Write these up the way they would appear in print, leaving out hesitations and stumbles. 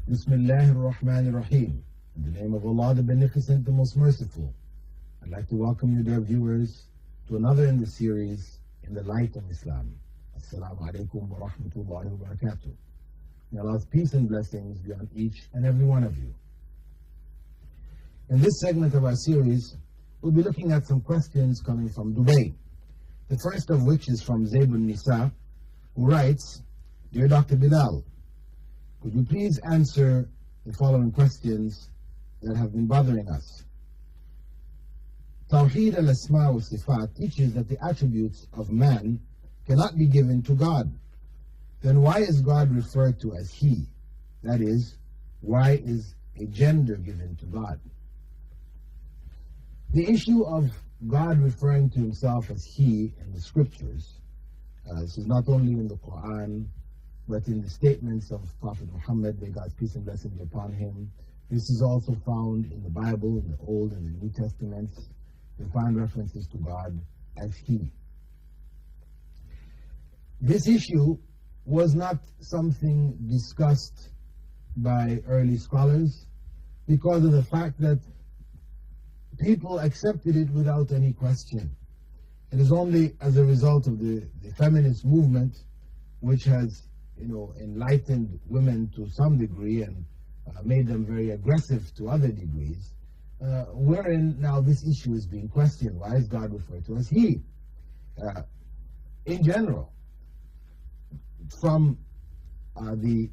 Bismillah ar-Rahman ar-Rahim. In the name of Allah, the Beneficent, the Most Merciful. I'd like to welcome you, dear viewers, to another in the series, In the Light of Islam. Assalamu alaikum wa rahmatullahi wa barakatuh. May Allah's peace and blessings be on each and every one of you. In this segment of our series, we'll be looking at some questions coming from Dubai. The first of which is from Zaybun Nisa, who writes, Dear Dr. Bilal, could you please answer the following questions that have been bothering us? Tawheed al-Asma wa Sifat teaches that the attributes of man cannot be given to God. Then why is God referred to as He? That is, why is a gender given to God? The issue of God referring to Himself as He in the Scriptures, this is not only in the Quran, but in the statements of Prophet Muhammad, may God's peace and blessing be upon him. This is also found in the Bible, in the Old and the New Testaments. You find references to God as He. This issue was not something discussed by early scholars because of the fact that people accepted it without any question. It is only as a result of the feminist movement, which has enlightened women to some degree and made them very aggressive to other degrees, wherein now this issue is being questioned. Why is God referred to as He? In general, from the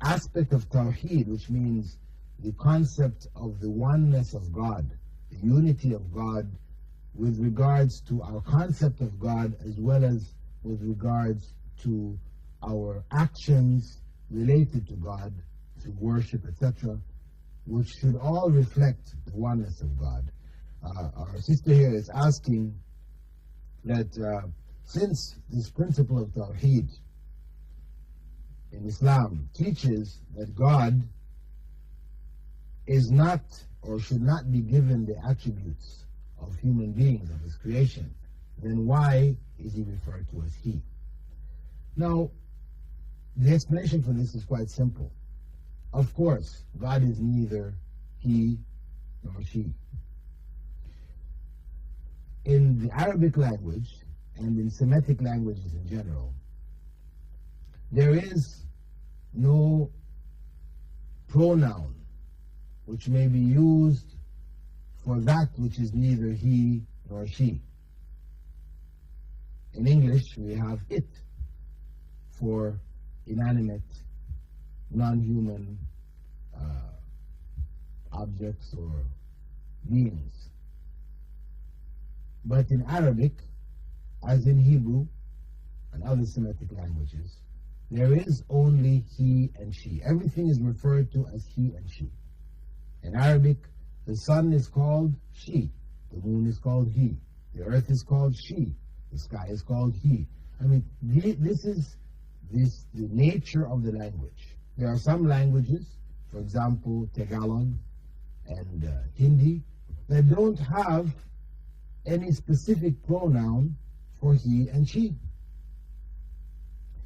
aspect of Tawheed, which means the concept of the oneness of God, the unity of God with regards to our concept of God as well as with regards to our actions related to God, through worship, etc., which should all reflect the oneness of God. Our sister here is asking that since this principle of Tawheed in Islam teaches that God is not or should not be given the attributes of human beings, of His creation, then why is He referred to as He? Now, the explanation for this is quite simple. Of course, God is neither He nor She. In the Arabic language and in Semitic languages in general, there is no pronoun which may be used for that which is neither he nor she. In English, we have it for inanimate, non-human objects or beings. But in Arabic, as in Hebrew and other Semitic languages, there is only he and she. Everything is referred to as he and she. In Arabic, the sun is called she, the moon is called he, the earth is called she, the sky is called he. I mean, this is the nature of the language. There are some languages, for example, Tagalog and Hindi, that don't have any specific pronoun for he and she.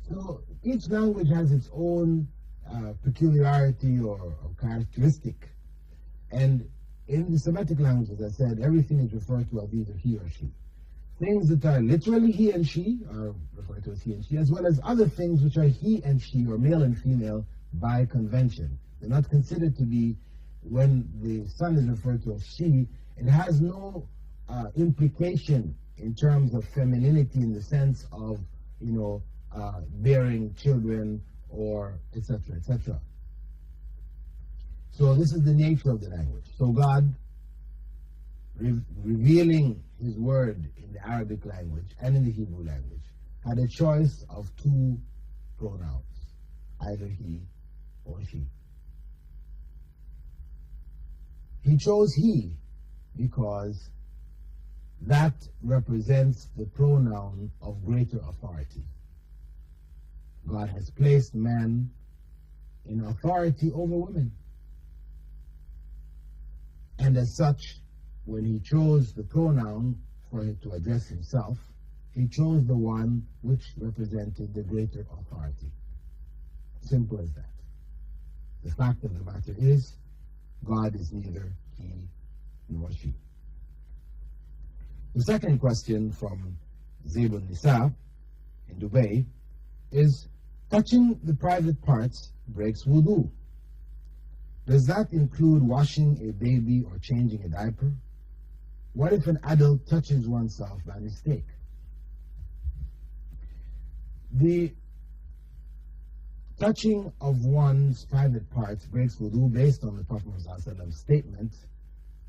So each language has its own peculiarity or characteristic. And in the Semitic language, as I said, everything is referred to as either he or she. Things that are literally he and she are referred to as he and she, as well as other things which are he and she, or male and female, by convention. They're not considered to be, when the son is referred to as she, it has no implication in terms of femininity in the sense of, bearing children or etc., etc. So this is the nature of the language. So God, revealing His word in the Arabic language and in the Hebrew language, had a choice of two pronouns, either he or she. He chose he because that represents the pronoun of greater authority. God has placed man in authority over women. And as such, when He chose the pronoun for Him to address Himself, He chose the one which represented the greater authority. Simple as that. The fact of the matter is, God is neither he nor she. The second question from Zebul Nisa in Dubai is, touching the private parts breaks wudu. Does that include washing a baby or changing a diaper? What if an adult touches oneself by mistake? The touching of one's private parts breaks wudu based on the Prophet Muhammad's statement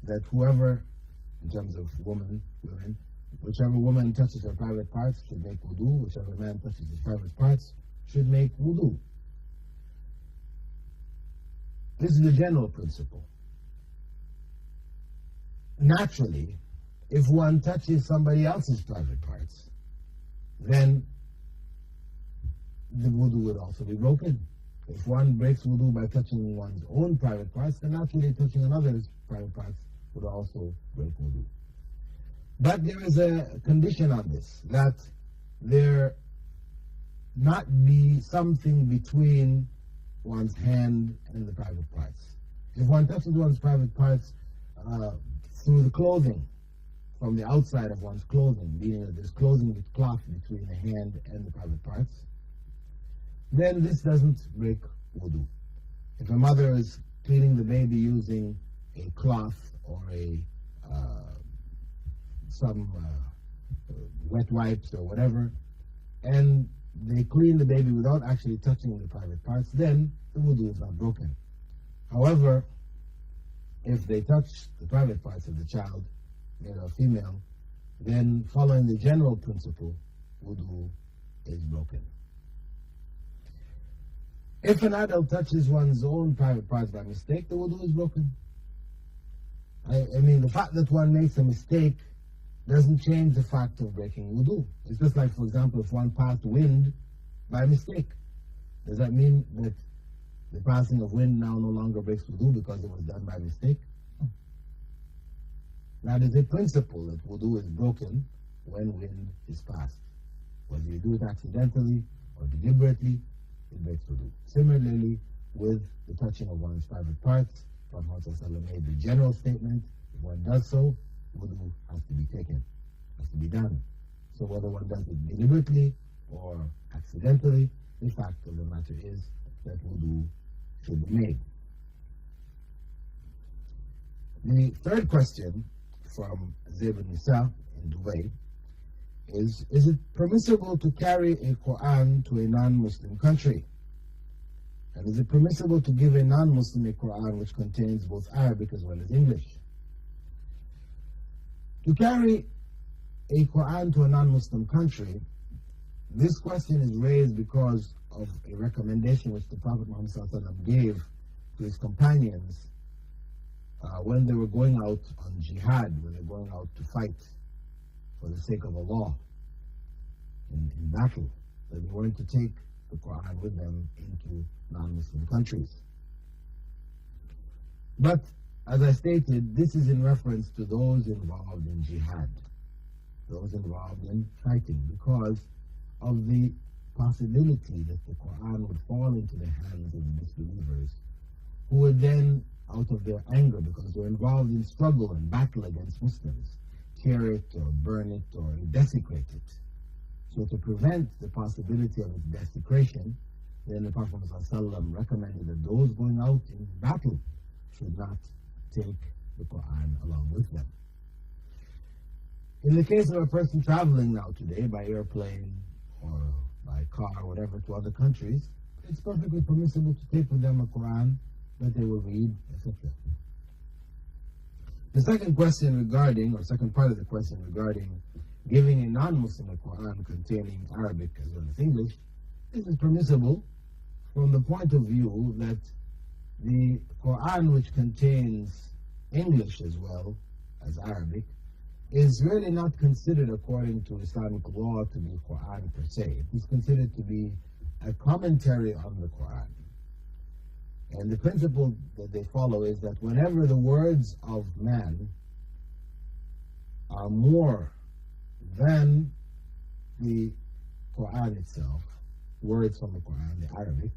that whoever, in terms of women, whichever woman touches her private parts should make wudu, whichever man touches his private parts should make wudu. This is the general principle. Naturally, if one touches somebody else's private parts, then the wudu would also be broken. If one breaks wudu by touching one's own private parts, then naturally touching another's private parts would also break wudu. But there is a condition on this, that there not be something between one's hand and the private parts. If one touches one's private parts through the clothing, from the outside of one's clothing, meaning that there's clothing with cloth between the hand and the private parts, then this doesn't break wudu. If a mother is cleaning the baby using a cloth or some wet wipes or whatever, and they clean the baby without actually touching the private parts, then the wudu is not broken. However, if they touch the private parts of the child, male or female, then following the general principle, wudu is broken. If an adult touches one's own private parts by mistake, the wudu is broken. I mean, the fact that one makes a mistake doesn't change the fact of breaking wudu. It's just like, for example, if one passed wind by mistake. Does that mean that the passing of wind now no longer breaks wudu because it was done by mistake? That is a principle, that wudu is broken when wind is passed. Whether you do it accidentally or deliberately, it breaks wudu. Similarly, with the touching of one's private parts, Prophet made the general statement, if one does so, wudu has to be taken, has to be done. So whether one does it deliberately or accidentally, the fact of the matter is that wudu should be made. The third question from Zebul Nisa in Dubai is it permissible to carry a Quran to a non-Muslim country? And is it permissible to give a non-Muslim a Quran which contains both Arabic as well as English? To carry a Quran to a non-Muslim country, this question is raised because of a recommendation which the Prophet Muhammad gave to his companions when they were going out on jihad, when they were going out to fight for the sake of Allah in battle, that they weren't to take the Quran with them into non-Muslim countries. But, as I stated, this is in reference to those involved in jihad, those involved in fighting, because of the possibility that the Quran would fall into the hands of the disbelievers, who would then, out of their anger, because they're involved in struggle and battle against Muslims, tear it or burn it or desecrate it. So to prevent the possibility of its desecration, then the Prophet ﷺ recommended that those going out in battle should not take the Quran along with them. In the case of a person traveling now today by airplane or by car or whatever to other countries, it's perfectly permissible to take with them a Quran that they will read, etc. The second question regarding, or second part of the question regarding giving a non-Muslim a Quran containing Arabic as well as English, this is permissible from the point of view that the Quran, which contains English as well as Arabic, is really not considered, according to Islamic law, to be Quran per se. It is considered to be a commentary on the Quran. And the principle that they follow is that whenever the words of man are more than the Quran itself, words from the Quran, the Arabic,